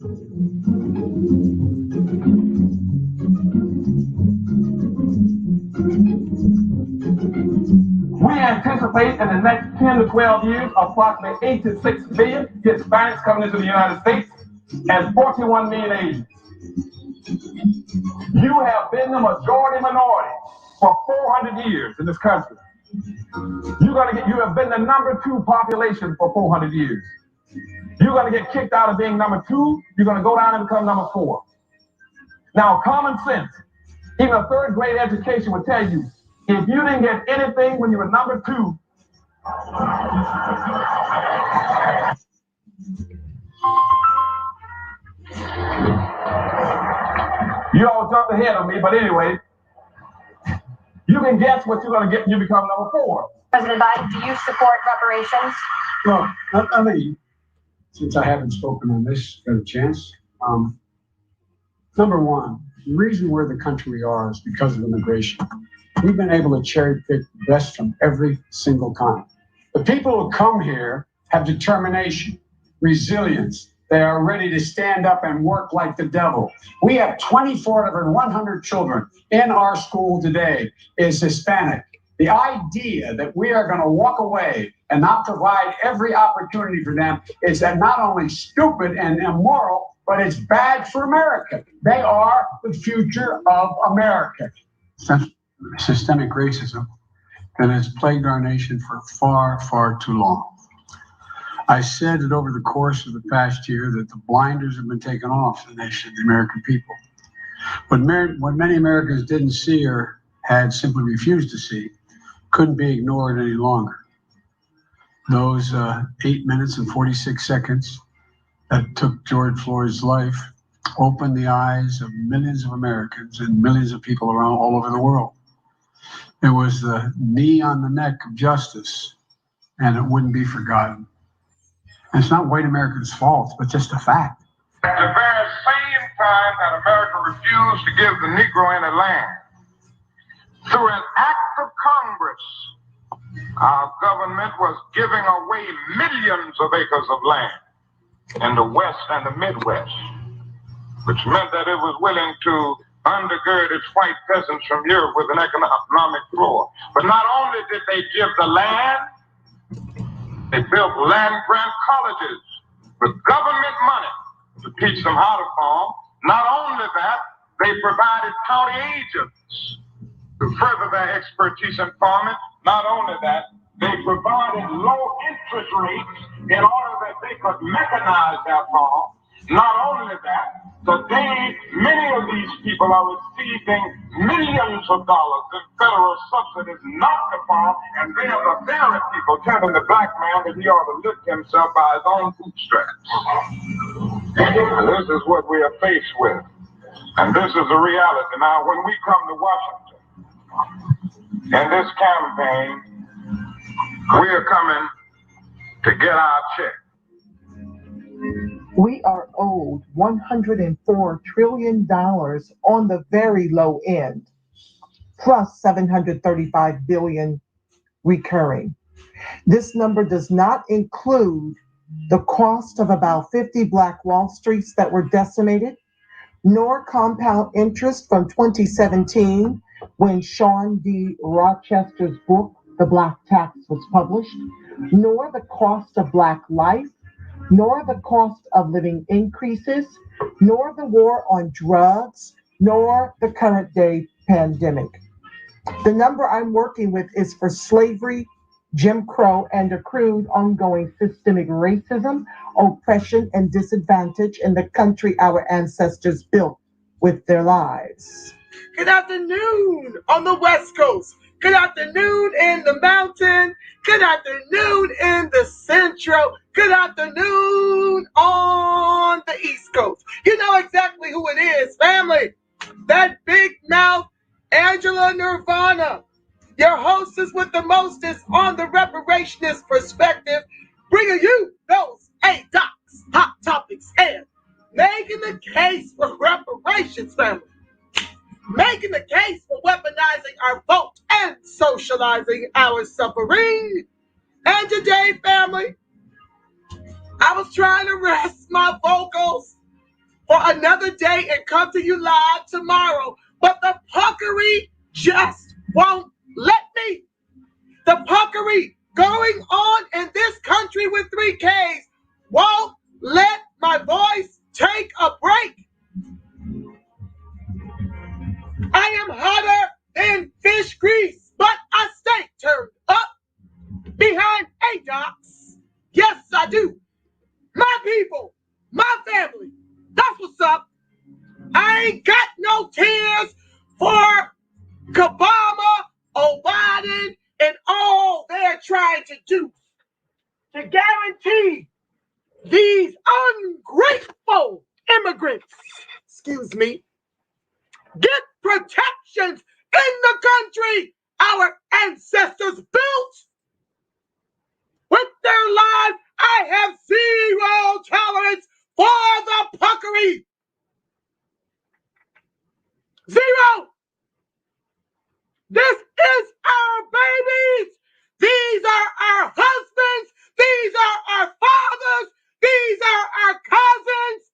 We anticipate in the next 10 to 12 years, approximately 8 to 6 million Hispanics coming into the United States and 41 million Asians. You have been the majority minority for 400 years in this country. You have been the number 2 population for 400 years. You're going to get kicked out of being number 2. You're going to go down and become number 4. Now, common sense, even a third grade education would tell you, if you didn't get anything when you were number 2, you all jumped ahead of me, but anyway, you can guess what you're going to get when you become number 4. President Biden, do you support reparations? Well, I mean, since I haven't spoken on this, got a chance. Number one, the reason we're the country we are is because of immigration. We've been able to cherry pick the best from every single kind. The people who come here have determination, resilience. They are ready to stand up and work like the devil. We have 24 out of 100 children in our school today is Hispanic. The idea that we are going to walk away and not provide every opportunity for them is not only stupid and immoral, but it's bad for America. They are the future of America. Systemic racism that has plagued our nation for far, far too long. I said that over the course of the past year that the blinders have been taken off the nation, the American people. What many Americans didn't see or had simply refused to see couldn't be ignored any longer. Those 8 minutes and 46 seconds that took George Floyd's life opened the eyes of millions of Americans and millions of people around all over the world. It was the knee on the neck of justice, and it wouldn't be forgotten. And it's not white Americans' fault, but just a fact. At the very same time that America refused to give the Negro any land, through an act of Congress, our government was giving away millions of acres of land in the West and the Midwest, which meant that it was willing to undergird its white peasants from Europe with an economic floor. But not only did they give the land, they built land-grant colleges with government money to teach them how to farm. Not only that, they provided county agents to further their expertise in farming. Not only that, they provided low interest rates in order that they could mechanize their farm. Not only that, today many of these people are receiving millions of dollars in federal subsidies not to farm, and they are the very people telling the black man that he ought to lift himself by his own bootstraps. And this is what we are faced with. And this is the reality. Now, when we come to Washington, in this campaign, we are coming to get our check. We are owed $104 trillion on the very low end, plus $735 billion recurring. This number does not include the cost of about 50 Black Wall Streets that were decimated, nor compound interest from 2017 when Sean D. Rochester's book, The Black Tax, was published, nor the cost of Black life, nor the cost of living increases, nor the war on drugs, nor the current day pandemic. The number I'm working with is for slavery, Jim Crow, and accrued ongoing systemic racism, oppression, and disadvantage in the country our ancestors built with their lives. Good afternoon on the West Coast. Good afternoon in the mountain. Good afternoon in the central. Good afternoon on the East Coast. You know exactly who it is, family. That big mouth, Angela Nirvana. Your hostess with the mostest on the reparationist perspective, bringing you those docs, hot topics, and making the case for reparations, family. Making the case for weaponizing our vote and socializing our suffering. And today, family, I was trying to rest my vocals another day and come to you live tomorrow. But the puckery just won't let me. The puckery going on in this country with 3Ks won't let my voice take a break. I am hotter than fish grease, but I stay turned up behind ADOX. Yes, I do. My people, my family, that's what's up. I ain't got no tears for Obama, Biden, and all they're trying to do to guarantee these ungrateful immigrants, excuse me, get protections in the country our ancestors built with their lives. I have zero tolerance for the puckery. Zero. This is our babies. These are our husbands. These are our fathers. These are our cousins.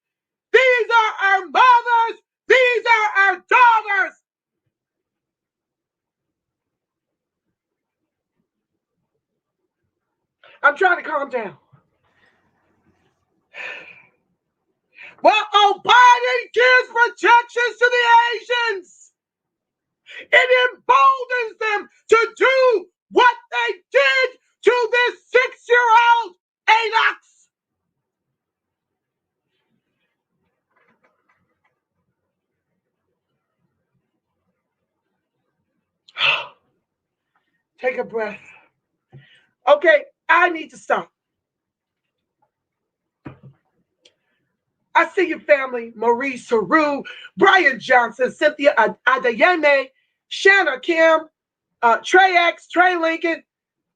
These are our mothers. These are our daughters. I'm trying to calm down. Well, Biden gives protections to the Asians. It emboldens them to do what they did to this 6-year-old ADOX. Take a breath. Okay, I need to stop. I see your family, Maurice Saru, Brian Johnson, Cynthia Adeyemi, Shanna Kim, Trey X, Trey Lincoln.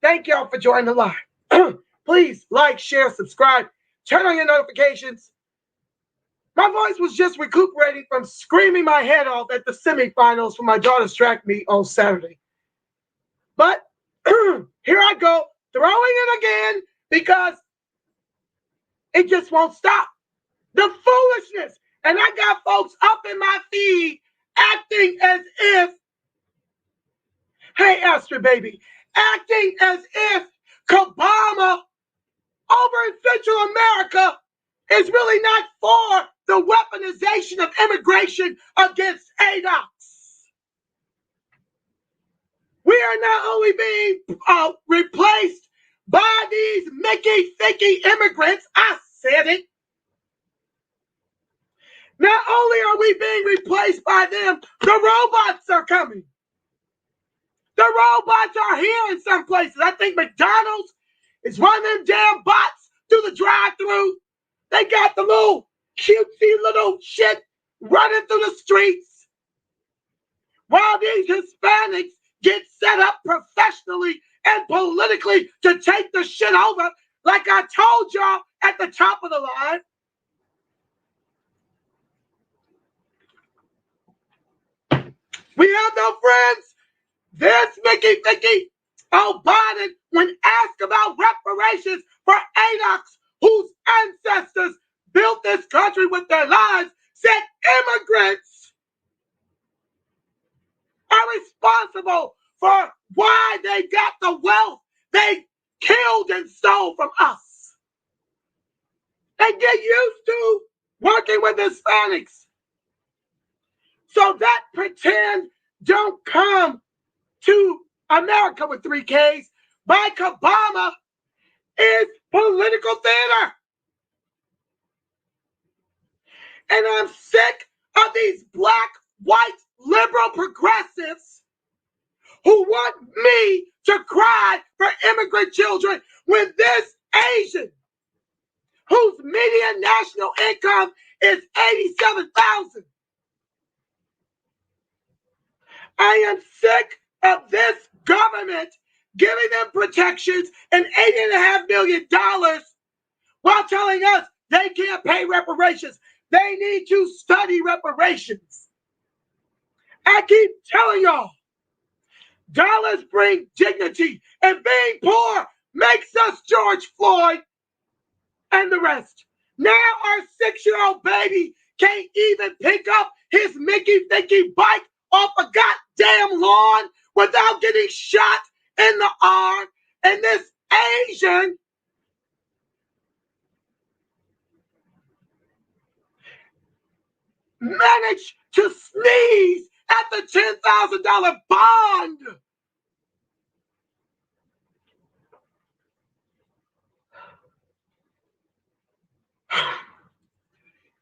Thank y'all for joining the live. Please like, share, subscribe, turn on your notifications. My voice was just recuperating from screaming my head off at the semifinals for my daughter's track meet on Saturday. But here I go, throwing it again because it just won't stop. The foolishness. And I got folks up in my feed acting as if, hey, Astrid, baby, acting as if Obama over in Central America is really not for the weaponization of immigration against ADOX. We are not only being replaced by these Mickey immigrants, I said it. Not only are we being replaced by them, the robots are coming. The robots are here in some places. I think McDonald's is running them damn bots through the drive-thru. They got the little cutesy little shit running through the streets. While these Hispanics get set up professionally and politically to take the shit over, like I told y'all at the top of the line. We have no friends. This Mickey Biden, when asked about reparations for ADOX, whose ancestors built this country with their lives, said immigrants are responsible for why they got the wealth they killed and stole from us. And get used to working with Hispanics. So that pretend don't come to America with 3Ks. Mike Obama is political theater. And I'm sick of these black, white, liberal progressives who want me to cry for immigrant children when this Asian, whose median national income is $87,000. I am sick of this government giving them protections and $8.5 million while telling us they can't pay reparations. They need to study reparations. I keep telling y'all, dollars bring dignity, and being poor makes us George Floyd and the rest. Now our 6-year-old baby can't even pick up his Mickey Thicky bike off a goddamn lawn without getting shot in the arm. And this Asian managed to sneeze at the $10,000 bond.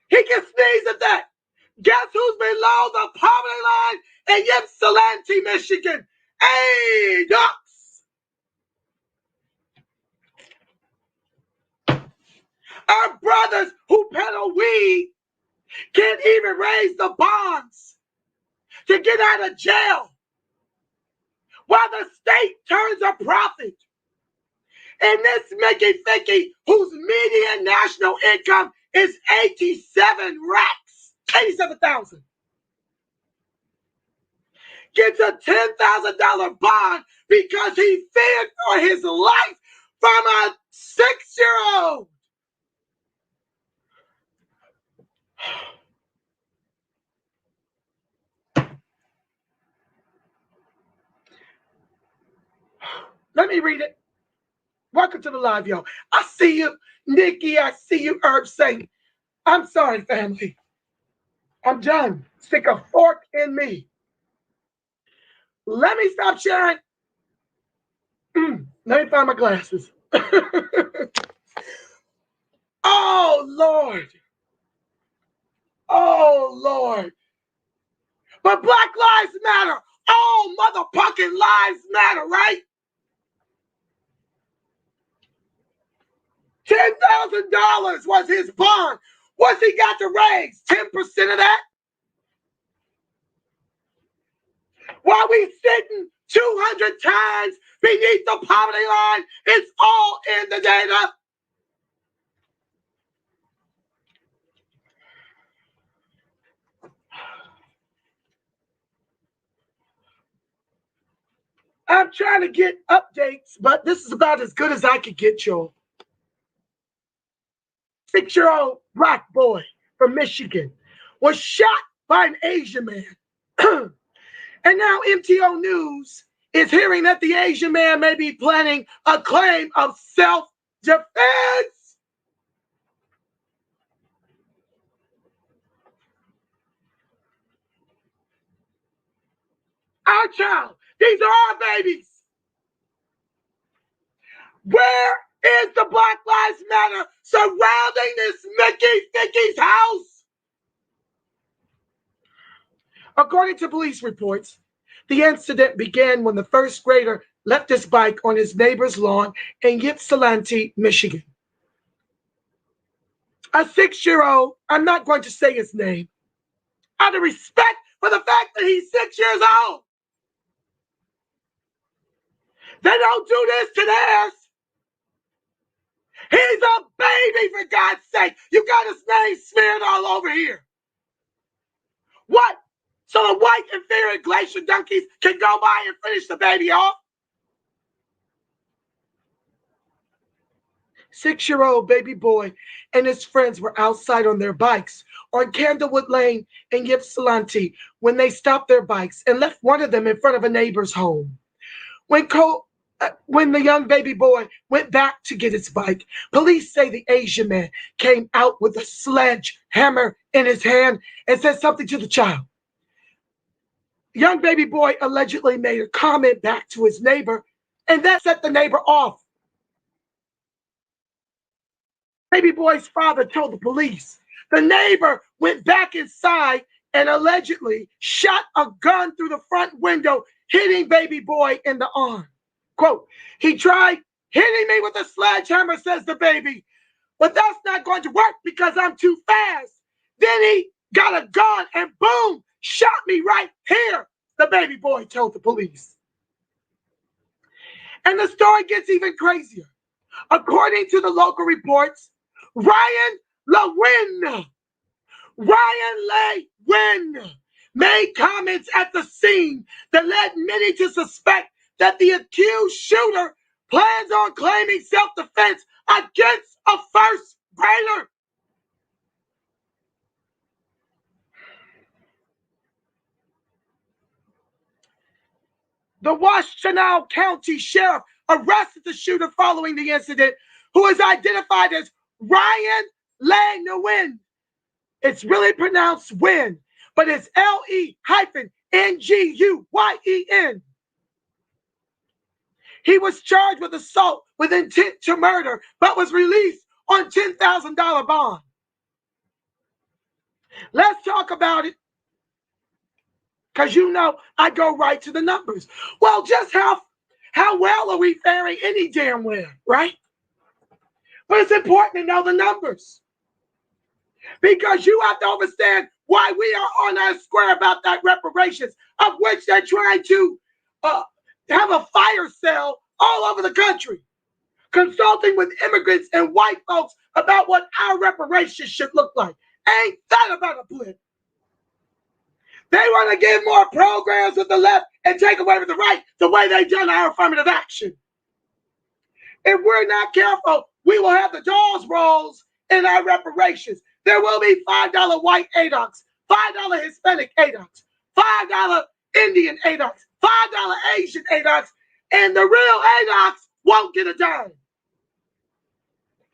He can sneeze at that. Guess who's below the poverty line in Ypsilanti, Michigan? Hey, ducks. Our brothers who peddle weed can't even raise the bonds to get out of jail while the state turns a profit. And this Mickey Thicky, whose median national income is 87 racks, 87,000, gets a $10,000 bond because he feared for his life from a 6-year-old. Let me read it. Welcome to the live, y'all. I see you, Nikki. I see you, Herb Saint. I'm sorry, family. I'm done. Stick a fork in me. Let me stop sharing. Let me find my glasses. Oh, Lord. Oh, Lord. But Black Lives Matter. All motherfucking lives matter, right? $10,000 was his bond. What's he got to raise? 10% of that? While we sitting 200 times beneath the poverty line, it's all in the data. I'm trying to get updates, but this is about as good as I could get, y'all. 6-year-old black boy from Michigan was shot by an Asian man. And now MTO News is hearing that the Asian man may be planning a claim of self-defense. Our child, these are our babies. Where is the Black Lives Matter surrounding this Mickey Thicky's house? According to police reports, the incident began when the first grader left his bike on his neighbor's lawn in Ypsilanti, Michigan. A 6-year-old, I'm not going to say his name, out of respect for the fact that he's 6 years old. They don't do this to theirs. He's a baby, for God's sake. You got his name smeared all over here. What? So the white inferior glacier donkeys can go by and finish the baby off? 6-year-old baby boy and his friends were outside on their bikes on Candlewood Lane in Ypsilanti when they stopped their bikes and left one of them in front of a neighbor's home. When the young baby boy went back to get his bike, police say the Asian man came out with a sledgehammer in his hand and said something to the child. The young baby boy allegedly made a comment back to his neighbor, and that set the neighbor off. Baby boy's father told the police. The neighbor went back inside and allegedly shot a gun through the front window, hitting baby boy in the arm. Quote, he tried hitting me with a sledgehammer, says the baby, but that's not going to work because I'm too fast. Then he got a gun and boom, shot me right here, the baby boy told the police. And the story gets even crazier. According to the local reports, Ryan Lewin made comments at the scene that led many to suspect that the accused shooter plans on claiming self-defense against a first grader. The Washtenaw County Sheriff arrested the shooter following the incident, who is identified as Ryan Languyen. It's really pronounced Win, but it's L-E-N-G-U-Y-E-N. He was charged with assault with intent to murder, but was released on $10,000 bond. Let's talk about it, because you know I go right to the numbers. Well, just how well are we faring any damn well, right? But it's important to know the numbers, because you have to understand why we are on our square about that reparations, of which they're trying to have a fire sale all over the country, consulting with immigrants and white folks about what our reparations should look like. Ain't that about a blip? They want to give more programs with the left and take away with the right, the way they done our affirmative action. If we're not careful, we will have the dolls rolls in our reparations. There will be $5 white ADOCs, $5 Hispanic ADOCs, $5 Indian ADOCs, $5 Asian ADOCs, and the real ADOCs won't get a dime.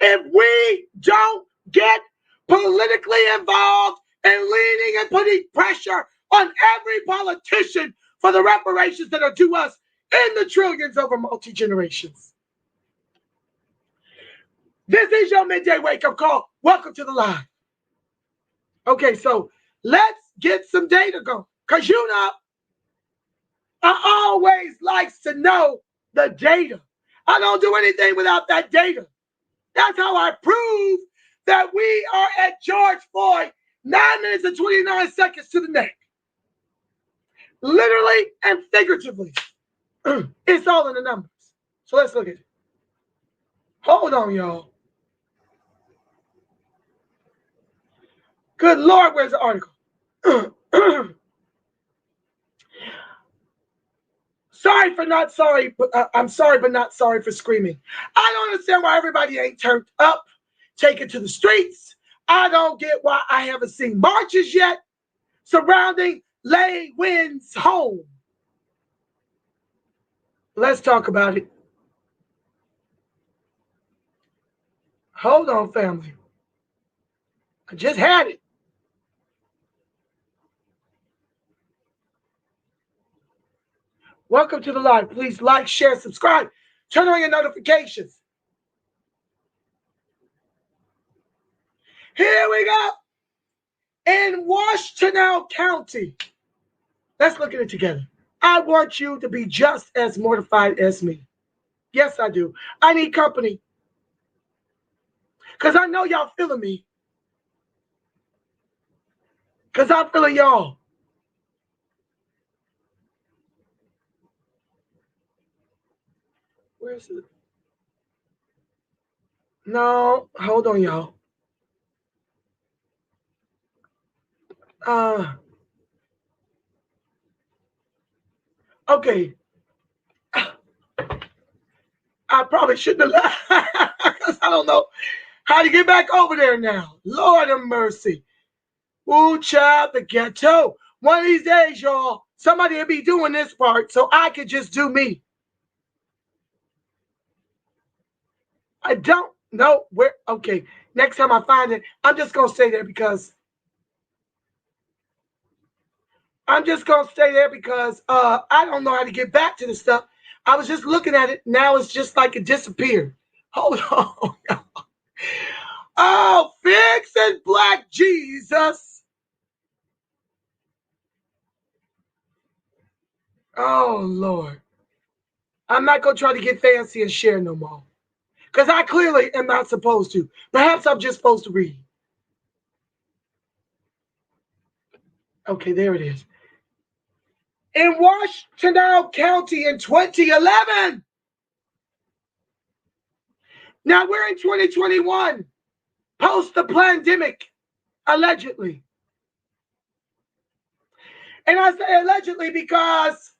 If we don't get politically involved and leaning and putting pressure on every politician for the reparations that are due us in the trillions over multi-generations. This is your midday wake-up call. Welcome to the live. Okay, so let's get some data going, because you know I always likes to know the data. I don't do anything without that data. That's how I prove that we are at George Floyd 9 minutes and 29 seconds to the neck. Literally and figuratively. It's all in the numbers. So let's look at it. Hold on, y'all. Good Lord, where's the article? Sorry for not sorry, but I'm sorry, but not sorry for screaming. I don't understand why everybody ain't turned up, taken to the streets. I don't get why I haven't seen marches yet surrounding Languyen's home. Let's talk about it. Hold on, family. I just had it. Welcome to the live. Please like, share, subscribe. Turn on your notifications. Here we go. In Washtenaw County. Let's look at it together. I want you to be just as mortified as me. Yes, I do. I need company. Because I know y'all feeling me. Because I'm feeling y'all. Where's it? No, hold on, y'all. Okay. I probably shouldn't have left because I don't know how to get back over there now. Lord of mercy. Ooh, child, the ghetto. One of these days, y'all, somebody will be doing this part so I could just do me. I don't know where. Okay, next time I find it, I'm just going to stay there because I don't know how to get back to the stuff. I was just looking at it. Now it's just like it disappeared. Hold on. Oh, fix and black Jesus. Oh, Lord. I'm not going to try to get fancy and share no more. Because I clearly am not supposed to. Perhaps I'm just supposed to read. Okay, there it is. In Washtenaw County in 2011. Now we're in 2021. Post the pandemic. Allegedly. And I say allegedly because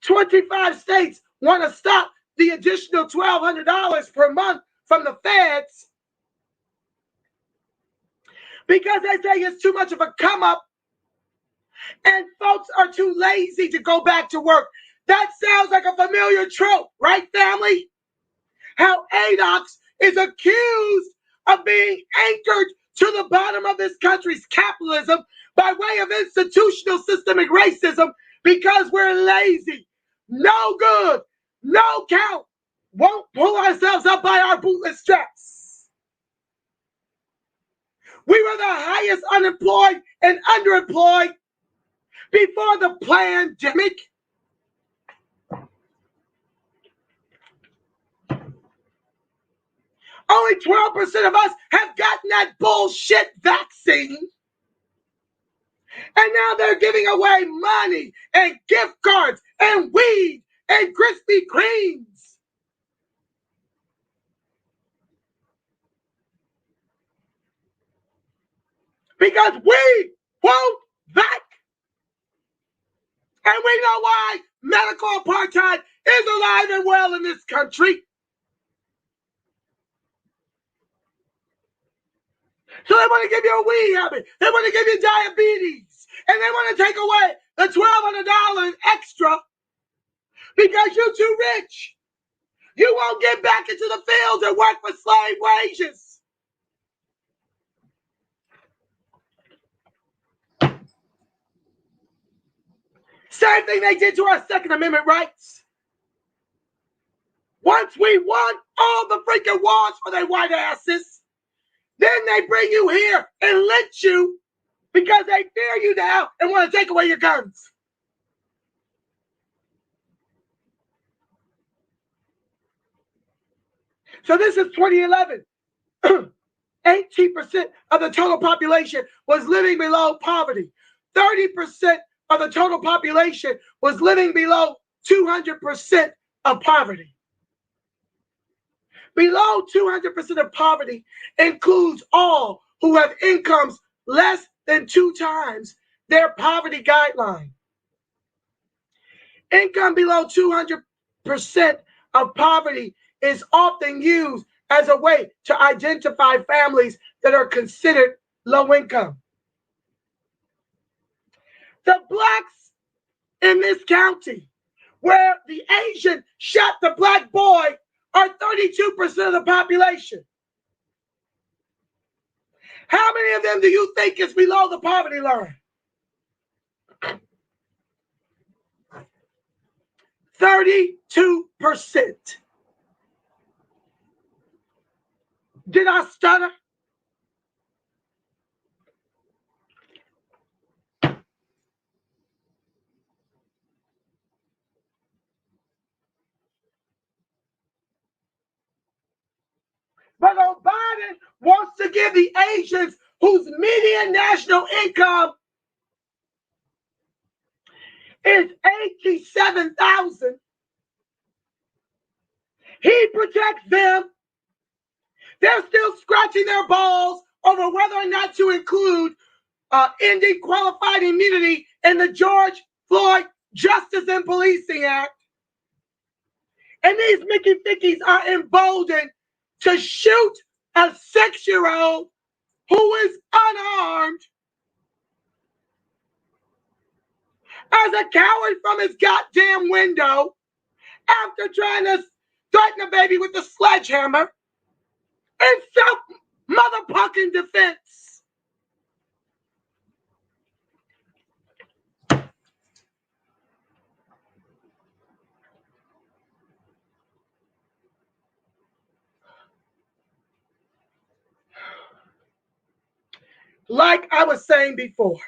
25 states want to stop the additional $1,200 per month from the feds because they say it's too much of a come up and folks are too lazy to go back to work. That sounds like a familiar trope, right, family? How ADOX is accused of being anchored to the bottom of this country's capitalism by way of institutional systemic racism because we're lazy, no good, no count, won't pull ourselves up by our bootless straps. We were the highest unemployed and underemployed before the pandemic. Only 12% of us have gotten that bullshit vaccine. And now they're giving away money and gift cards and weed and Krispy Kremes. Because we won't back. And we know why medical apartheid is alive and well in this country. So they want to give you a weed habit. They want to give you diabetes. And they want to take away the $1,200 extra because you're too rich. You won't get back into the fields and work for slave wages. Same thing they did to our Second Amendment rights. Once we won all the freaking wars for their white asses, then they bring you here and lynch you because they fear you now and want to take away your guns. So this is 2011. 18% of the total population was living below poverty. 30% of the total population was living below 200% of poverty. Below 200% of poverty includes all who have incomes less than 2 times their poverty guideline. Income below 200% of poverty is often used as a way to identify families that are considered low income. The blacks in this county, where the Asian shot the black boy, are 32% of the population. How many of them do you think is below the poverty line? 32%. Did I stutter? But Biden wants to give the Asians whose median national income is $87,000. He protects them. They're still scratching their balls over whether or not to include ending qualified immunity in the George Floyd Justice and Policing Act. And these Mickey Fickies are emboldened to shoot a 6-year-old who is unarmed as a coward from his goddamn window after trying to threaten a baby with a sledgehammer in self-motherfucking defense. Like I was saying before,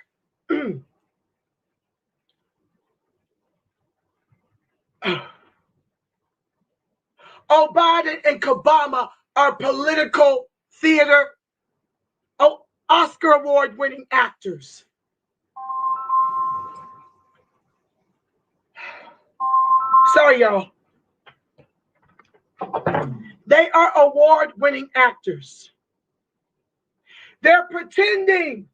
Biden and Obama are political theater, Oscar award-winning actors. Sorry, y'all. They are award-winning actors. They're pretending.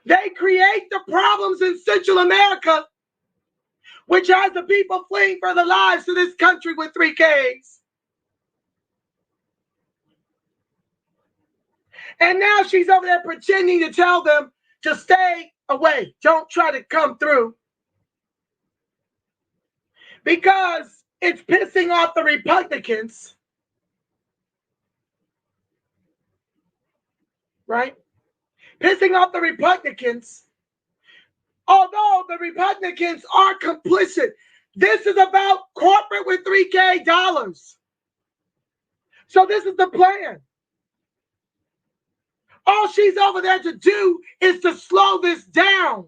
They create the problems in Central America, which has the people fleeing for their lives to this country with 3 Ks. And now she's over there pretending to tell them to stay away. Don't try to come through. because it's pissing off the Republicans, right? Pissing off the Republicans, although the Republicans are complicit. This is about corporate with $3K. So this is the plan. All she's over there to do is to slow this down.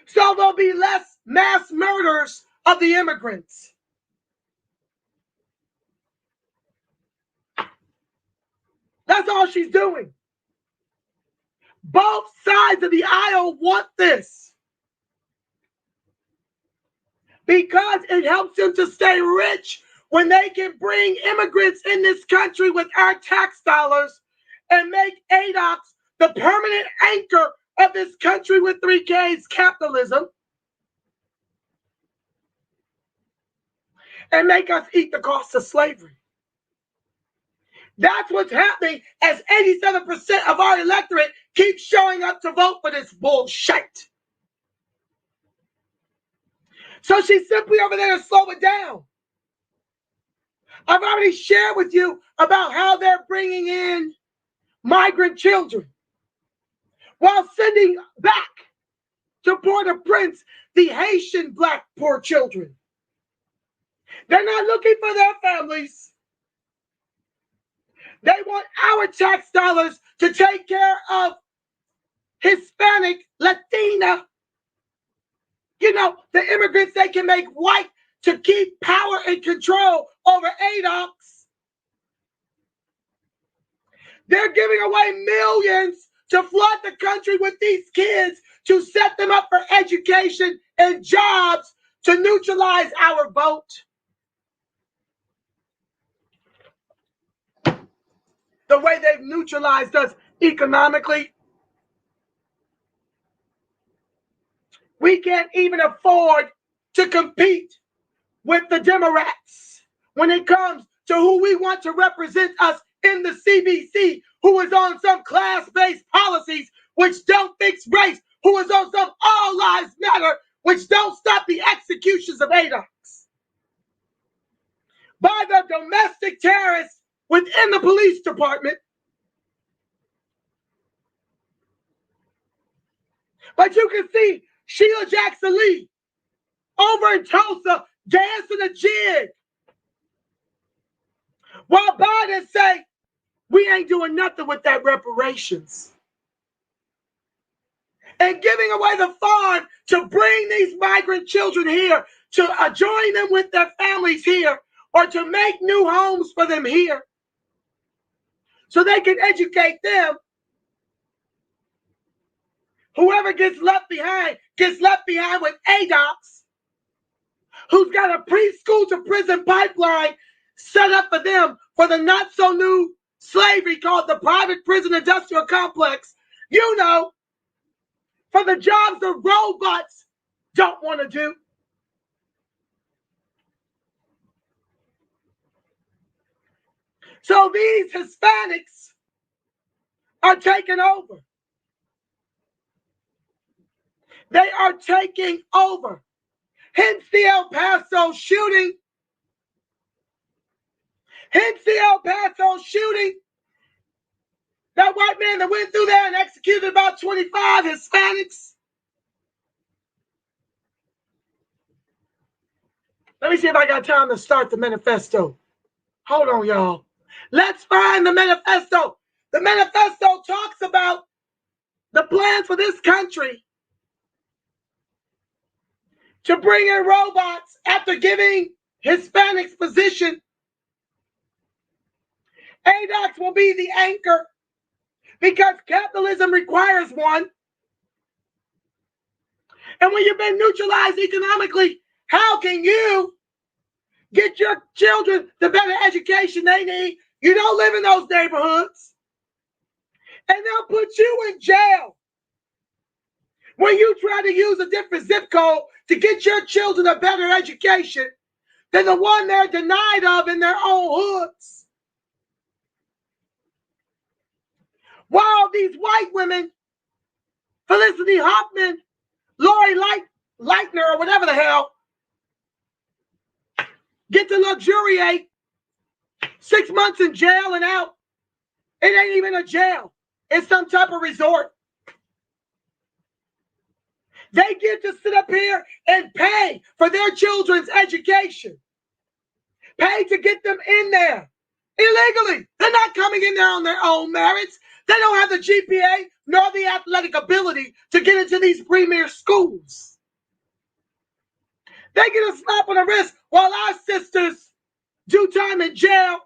So there'll be less mass murders of the immigrants. That's all she's doing. Both sides of the aisle want this because it helps them to stay rich when they can bring immigrants in this country with our tax dollars and make ADOX the permanent anchor of this country with 3K's capitalism and make us eat the cost of slavery. That's what's happening as 87% of our electorate keeps showing up to vote for this bullshit. So she's simply over there to slow it down. I've already shared with you about how they're bringing in migrant children while sending back to Port-au-Prince the Haitian black poor children. They're not looking for their families. They want our tax dollars to take care of Hispanic, Latina, the immigrants they can make white to keep power and control over ADOX. They're giving away millions to flood the country with these kids to set them up for education and jobs to neutralize our vote. The way they've neutralized us economically, we can't even afford to compete with the Democrats when it comes to who we want to represent us in the CBC, who is on some class-based policies which don't fix race, who is on some all lives matter, which don't stop the executions of ADOX by the domestic terrorists within the police department. But you can see Sheila Jackson Lee over in Tulsa dancing a jig while Biden say, we ain't doing nothing with that reparations. And giving away the farm to bring these migrant children here, to join them with their families here, or to make new homes for them here so they can educate them. Whoever gets left behind with ADOX, who's got a preschool to prison pipeline set up for them for the not so new slavery called the private prison industrial complex, for the jobs the robots don't want to do. So these Hispanics are taking over. They are taking over. Hence the El Paso shooting. That white man that went through there and executed about 25 Hispanics. Let me see if I got time to start the manifesto. Hold on, y'all. Let's find the manifesto. The manifesto talks about the plans for this country to bring in robots after giving Hispanics position. ADOX will be the anchor because capitalism requires one. And when you've been neutralized economically, how can you get your children the better education they need? You don't live in those neighborhoods. And they'll put you in jail when you try to use a different zip code to get your children a better education than the one they're denied of in their own hoods. While these white women, Felicity Huffman, Lori Leitner or whatever the hell get to luxuriate 6 months in jail and out. It ain't even a jail. It's some type of resort. They get to sit up here and pay for their children's education. Pay to get them in there illegally. They're not coming in there on their own merits. They don't have the GPA nor the athletic ability to get into these premier schools. They get a slap on the wrist while our sisters do time in jail.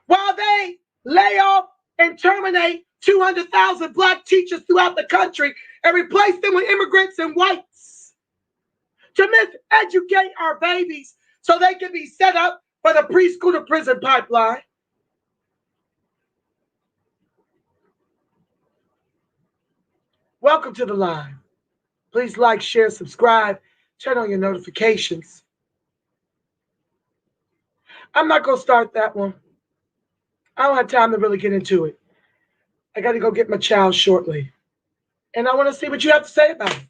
While they lay off and terminate 200,000 black teachers throughout the country and replace them with immigrants and whites to miseducate our babies so they can be set up for the preschool to prison pipeline. Welcome to the line. Please like, share, subscribe, turn on your notifications. I'm not going to start that one. I don't have time to really get into it. I got to go get my child shortly. And I want to see what you have to say about it.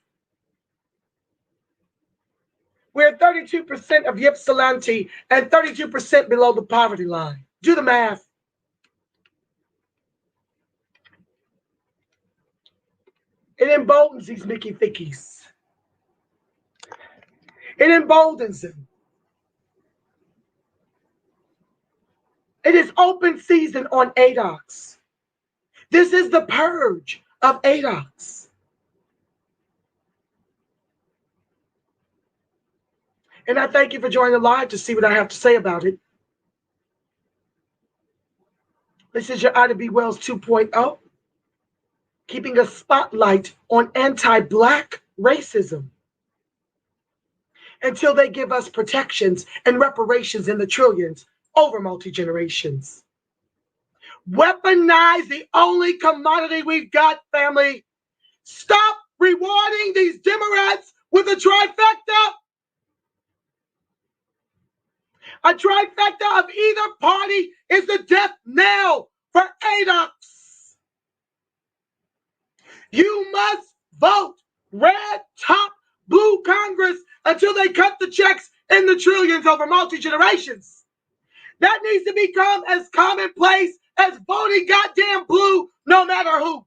We're at 32% of Ypsilanti and 32% below the poverty line. Do the math. It emboldens these Mickey Thickies. It emboldens them. It is open season on ADOX. This is the purge of ADOX. And I thank you for joining the live to see what I have to say about it. This is your Ida B. Wells 2.0, keeping a spotlight on anti-black racism until they give us protections and reparations in the trillions over multi-generations. Weaponize the only commodity we've got, family. Stop rewarding these Democrats with a trifecta. A trifecta of either party is the death knell for ADOX. You must vote red top, blue Congress until they cut the checks in the trillions over multi-generations. That needs to become as commonplace as voting goddamn blue, no matter who.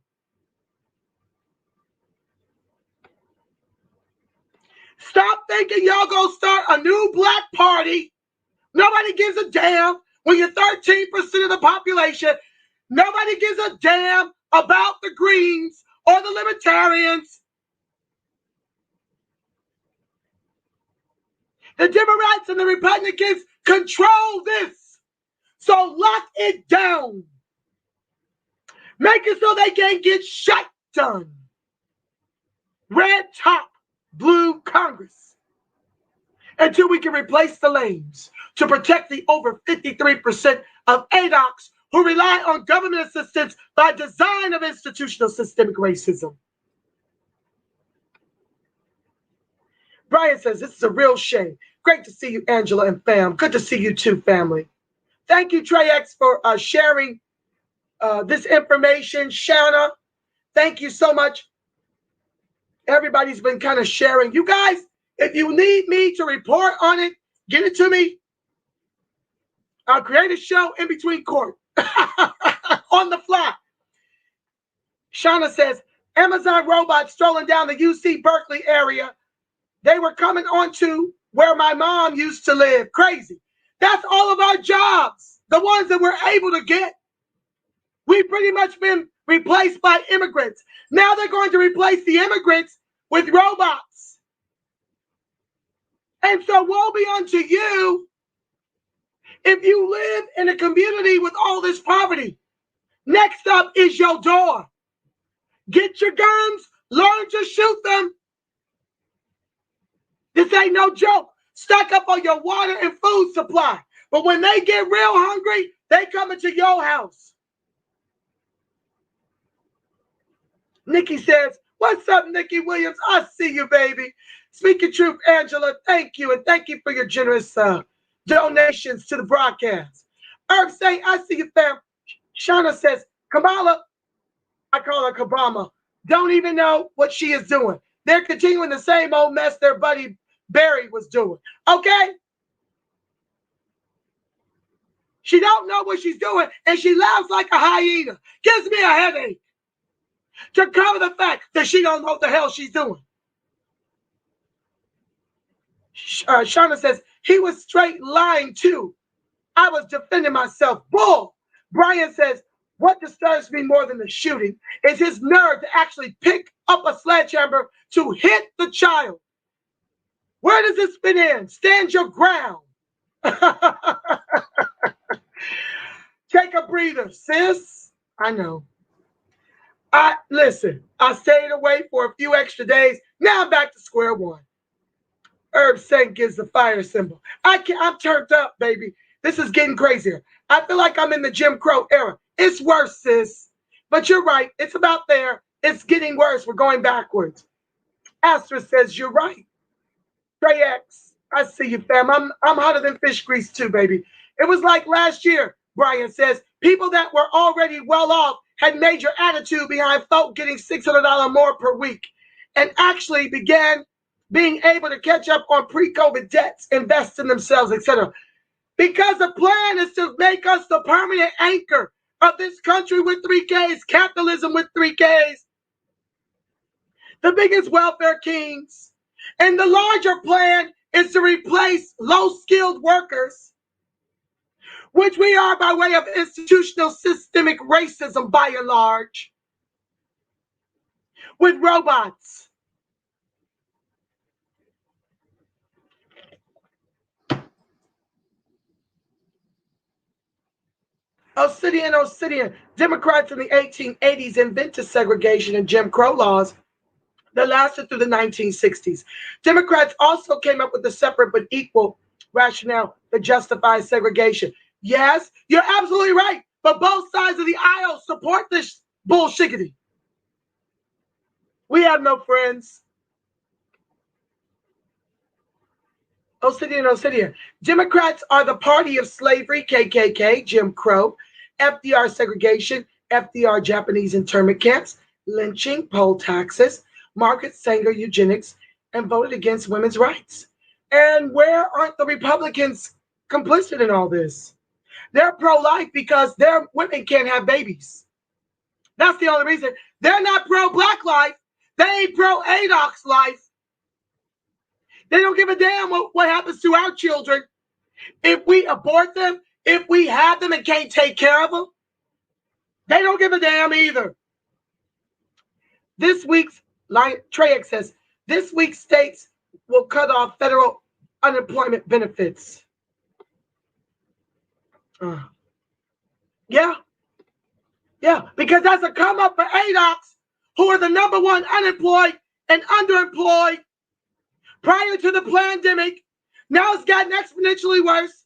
Stop thinking y'all gonna start a new black party. Nobody gives a damn when you're 13% of the population. Nobody gives a damn about the Greens or the Libertarians. The Democrats and the Republicans control this. So lock it down. Make it so they can't get shit done. Red top, blue Congress. Until we can replace the lanes to protect the over 53% of ADOX who rely on government assistance by design of institutional systemic racism. Brian says, this is a real shame. Great to see you, Angela and fam. Good to see you too, family. Thank you, Trey X, for sharing this information. Shanna, thank you so much. Everybody's been kind of sharing. You guys, if you need me to report on it, get it to me. I'll create a show in between court on the fly. Shauna says, Amazon robots strolling down the UC Berkeley area. They were coming onto where my mom used to live. Crazy. That's all of our jobs, the ones that we're able to get. We've pretty much been replaced by immigrants. Now they're going to replace the immigrants with robots. And so woe be unto you if you live in a community with all this poverty. Next up is your door. Get your guns, learn to shoot them. This ain't no joke. Stock up on your water and food supply. But when they get real hungry, they come into your house. Nikki says, what's up, Nikki Williams? I see you, baby. Speaking truth, Angela, thank you. And thank you for your generous donations to the broadcast. Herb saying, I see you, fam. Shauna says, Kamala, I call her Kabama, don't even know what she is doing. They're continuing the same old mess their buddy Barry was doing. Okay? She don't know what she's doing, and she laughs like a hyena. Gives me a headache to cover the fact that she don't know what the hell she's doing. Shauna says, he was straight lying too. I was defending myself. Bull. Brian says, what disturbs me more than the shooting is his nerve to actually pick up a sledgehammer to hit the child. Where does this fit in? Stand your ground. Take a breather, sis. I know. Listen, I stayed away for a few extra days. Now I'm back to square one. Herb Saint gives the fire symbol. I'm turned up, baby. This is getting crazier. I feel like I'm in the Jim Crow era. It's worse, sis. But you're right. It's about there. It's getting worse. We're going backwards. Astra says you're right. Trey X, I see you, fam. I'm hotter than fish grease too, baby. It was like last year, Brian says. People that were already well off had major attitude behind folk getting $600 more per week and actually began being able to catch up on pre-COVID debts, invest in themselves, etc. Because the plan is to make us the permanent anchor of this country with 3Ks, capitalism with 3Ks, the biggest welfare kings. And the larger plan is to replace low-skilled workers, which we are by way of institutional systemic racism by and large, with robots. Obsidian. Democrats in the 1880s invented segregation and Jim Crow laws that lasted through the 1960s. Democrats also came up with a separate but equal rationale that justifies segregation. Yes, you're absolutely right. But both sides of the aisle support this bullshiggity. We have no friends. Obsidian. Democrats are the party of slavery, KKK, Jim Crow, FDR segregation, FDR Japanese internment camps, lynching, poll taxes, Margaret Sanger eugenics, and voted against women's rights. And where aren't the Republicans complicit in all this? They're pro-life because their women can't have babies. That's the only reason. They're not pro-black life. They ain't pro-ADOX life. They don't give a damn what happens to our children. If we abort them, if we have them and can't take care of them, they don't give a damn either. This week's Treyek says, this week states will cut off federal unemployment benefits. Yeah, because that's a come up for ADOX, who are the #1 unemployed and underemployed prior to the pandemic. Now it's gotten exponentially worse.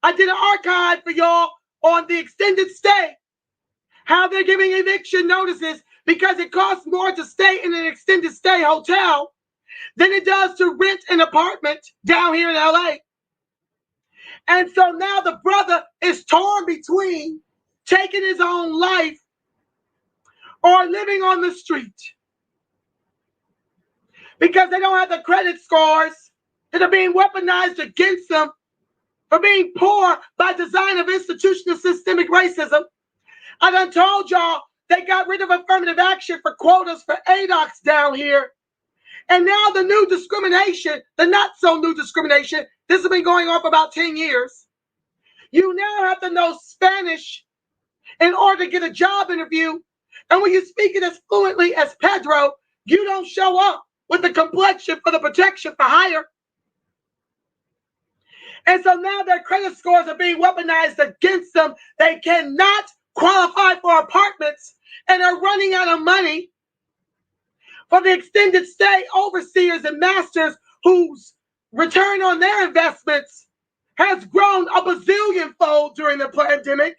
I did an archive for y'all on the extended stay, how they're giving eviction notices because it costs more to stay in an extended stay hotel than it does to rent an apartment down here in LA. And so now the brother is torn between taking his own life or living on the street because they don't have the credit scores that are being weaponized against them for being poor by design of institutional systemic racism. I done told y'all they got rid of affirmative action for quotas for ADOX down here. And now the new discrimination, the not so new discrimination, this has been going on for about 10 years. You now have to know Spanish in order to get a job interview. And when you speak it as fluently as Pedro, you don't show up with the complexion for the protection for hire. And so now their credit scores are being weaponized against them. They cannot qualify for apartments and are running out of money for the extended stay overseers and masters whose return on their investments has grown a bazillion-fold during the pandemic.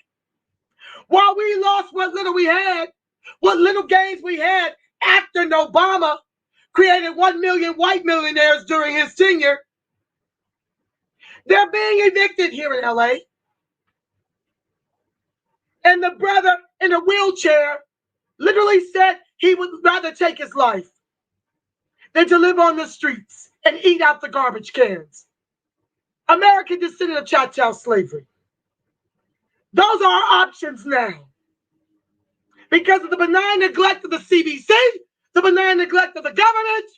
While we lost what little we had, what little gains we had after Obama created 1 million white millionaires during his tenure, they're being evicted here in LA. And the brother in a wheelchair literally said he would rather take his life than to live on the streets and eat out the garbage cans. American descendant of chattel slavery. Those are our options now. Because of the benign neglect of the CBC, the benign neglect of the government,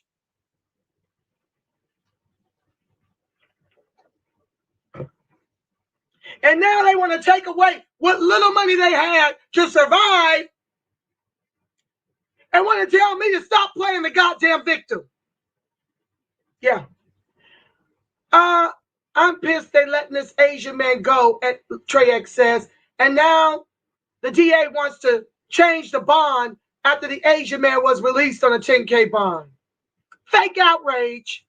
and now they want to take away what little money they had to survive and want to tell me to stop playing the goddamn victim. Yeah. I'm pissed they letting this Asian man go, Trey X says, and now the DA wants to change the bond after the Asian man was released on a 10K bond. Fake outrage.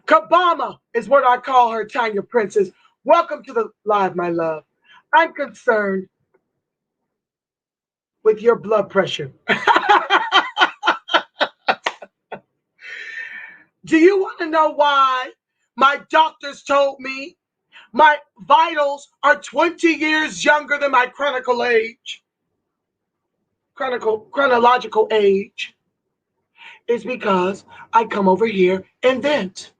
Kabama is what I call her, Tanya Princess. Welcome to the live, my love. I'm concerned with your blood pressure. Do you want to know why my doctors told me my vitals are 20 years younger than my chronological age? Is because I come over here and vent.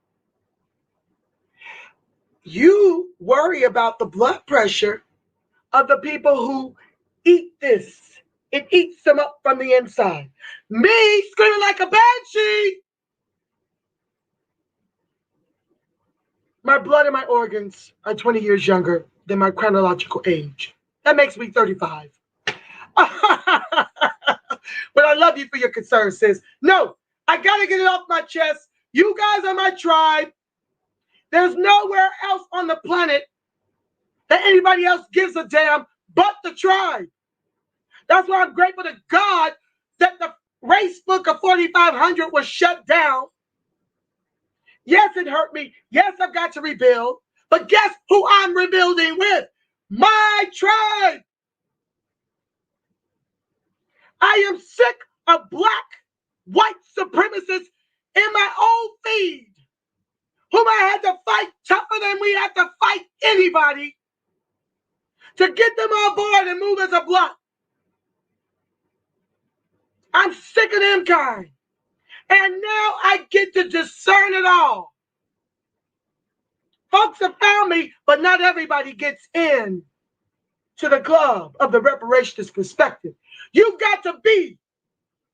You worry about the blood pressure of the people who eat this. It eats them up from the inside. Me screaming like a banshee. My blood and my organs are 20 years younger than my chronological age. That makes me 35. But I love you for your concern, sis. No, I got to get it off my chest. You guys are my tribe. There's nowhere else on the planet that anybody else gives a damn but the tribe. That's why I'm grateful to God that the race book of 4500 was shut down. Yes, it hurt me. Yes, I've got to rebuild. But guess who I'm rebuilding with? My tribe. I am sick of black, white supremacists in my own feed, whom I had to fight tougher than we had to fight anybody to get them on board and move as a block. I'm sick of them kind. And now I get to discern it all. Folks have found me, but not everybody gets in to the club of the reparationist perspective. You've got to be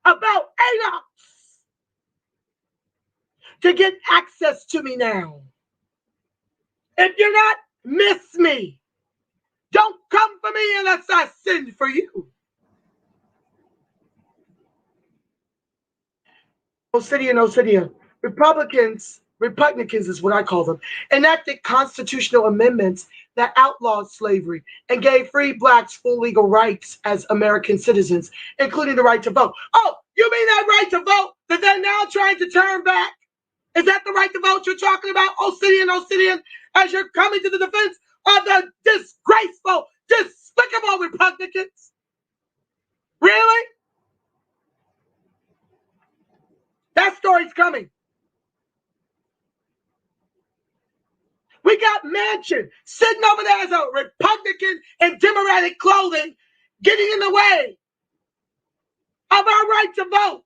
about 8 ounces to get access to me now. If you're not, miss me. Don't come for me unless I send for you. Osidian. Republicans is what I call them, enacted constitutional amendments that outlawed slavery and gave free blacks full legal rights as American citizens, including the right to vote. Oh, you mean that right to vote that they're now trying to turn back? Is that the right to vote you're talking about, Osidian, as you're coming to the defense of the disgraceful, despicable Republicans? Really? That story's coming. We got Manchin sitting over there as a Republican in Democratic clothing, getting in the way of our right to vote.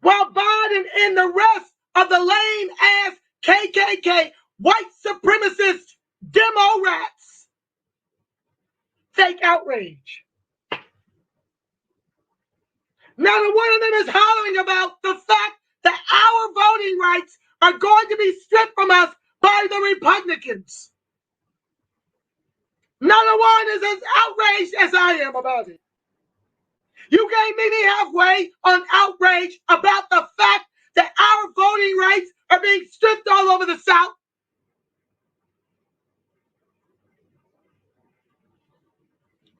While Biden and the rest of the lame-ass KKK white supremacist demo rats fake outrage. None of one of them is hollering about the fact that our voting rights are going to be stripped from us by the Republicans. None of one is as outraged as I am about it. You can't meet me halfway on outrage about the fact that our voting rights are being stripped all over the South.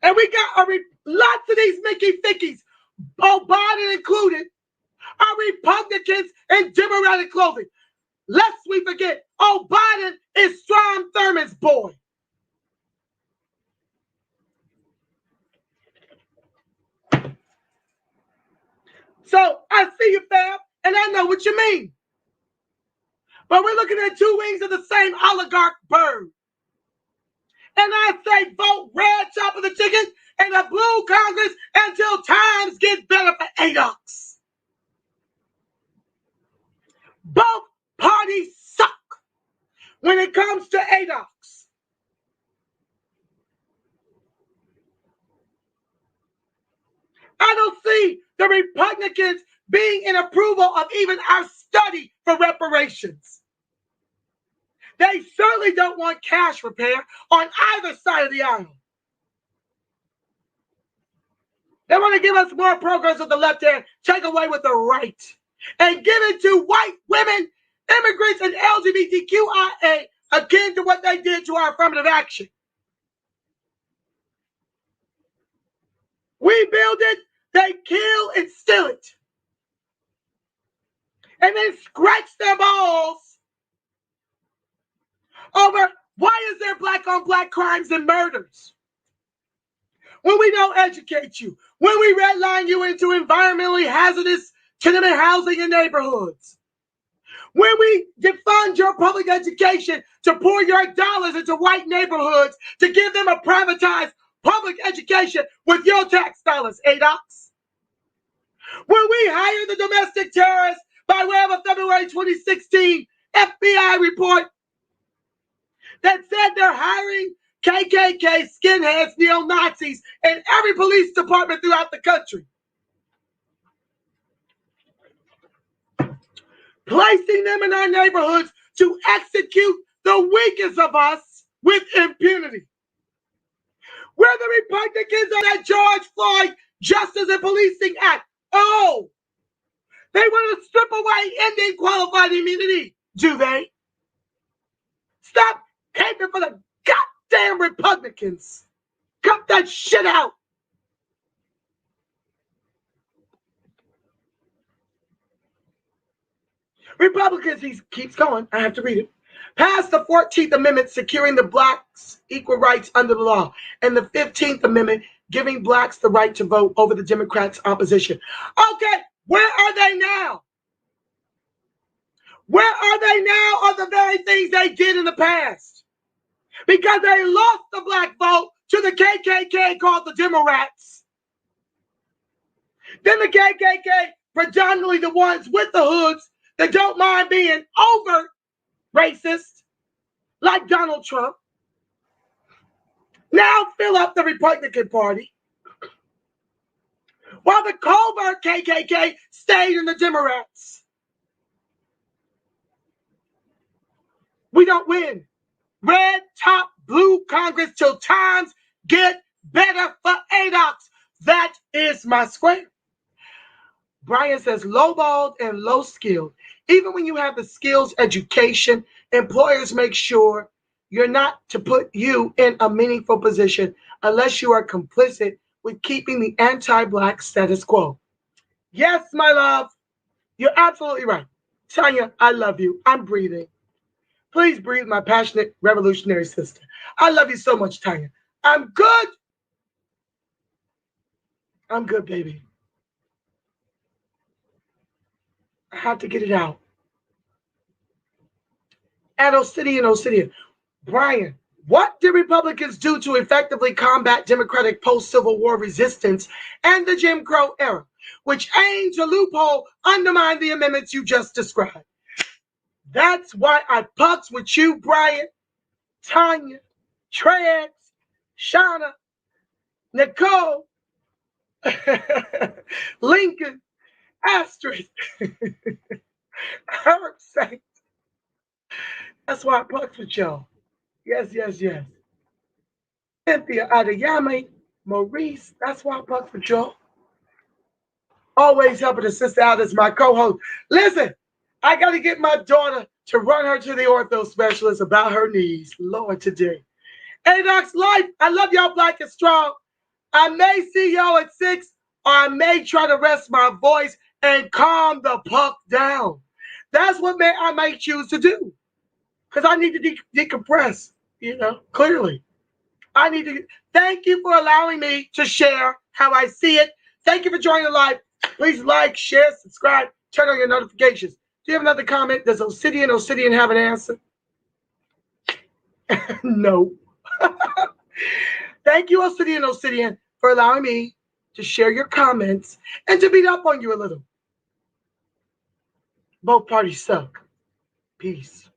And we got lots of these Mickey Fickies, Biden included, are Republicans in Democratic clothing. Lest we forget, Biden is Strom Thurmond's boy. So I see you, fam, and I know what you mean. But we're looking at two wings of the same oligarch bird. And I say vote red top of the ticket and a blue Congress until times get better for ADOX. Both parties suck when it comes to ADOX. I don't see the Republicans being in approval of even our study for reparations. They certainly don't want cash repair on either side of the aisle. They want to give us more programs with the left hand, take away with the right, and give it to white women, immigrants, and LGBTQIA, akin to what they did to our affirmative action. We build it, they kill and steal it. And then scratch their balls over why is there black on black crimes and murders? When we don't educate you, when we redline you into environmentally hazardous tenement housing in neighborhoods, when we defund your public education to pour your dollars into white neighborhoods to give them a privatized public education with your tax dollars, ADOX. When we hire the domestic terrorists by way of a February 2016 FBI report that said they're hiring KKK skinheads, neo-Nazis in every police department throughout the country. Placing them in our neighborhoods to execute the weakest of us with impunity. We're the Republicans of that George Floyd Justice and Policing Act. Oh, they want to strip away Indian qualified immunity, do they? Stop caping for the goddamn Republicans. Cut that shit out. Republicans, he keeps going, I have to read it, passed the 14th Amendment securing the blacks' equal rights under the law, and the 15th Amendment giving blacks the right to vote over the Democrats' opposition. Okay, where are they now? Where are they now on the very things they did in the past? Because they lost the black vote to the KKK called the Demorats. Then the KKK, predominantly the ones with the hoods that don't mind being overt racist, like Donald Trump, now fill up the Republican Party, while the covert KKK stayed in the Democrats. We don't win. Red top, blue Congress till times get better for ADOX. That is my square. Brian says lowballed and low skilled. Even when you have the skills education, employers make sure you're not to put you in a meaningful position unless you are complicit with keeping the anti-black status quo. Yes, my love, you're absolutely right. Tanya, I love you. I'm breathing. Please breathe, my passionate revolutionary sister. I love you so much, Tanya. I'm good. I'm good, baby. I had to get it out. At Obsidian, Brian, what did Republicans do to effectively combat Democratic post-Civil War resistance and the Jim Crow era, which aimed to loophole undermine the amendments you just described? That's why I pucks with you, Brian, Tanya, Trex, Shauna, Nicole, Lincoln, Astrid, Herb Saint. That's why I pucks with y'all. Yes. Cynthia Adeyemi, Maurice, that's why I pucks with y'all. Always helping a sister out as my co-host. Listen, I got to get my daughter to run her to the ortho specialist about her knees. Lord, today. ADOX Life, I love y'all black and strong. I may see y'all at 6, or I may try to rest my voice and calm the puck down. That's what I may choose to do. Because I need to decompress, clearly. I need to. Thank you for allowing me to share how I see it. Thank you for joining the live. Please like, share, subscribe, turn on your notifications. Do you have another comment? Does Obsidian have an answer? No. thank you, Obsidian, for allowing me to share your comments and to beat up on you a little. Both parties suck. Peace.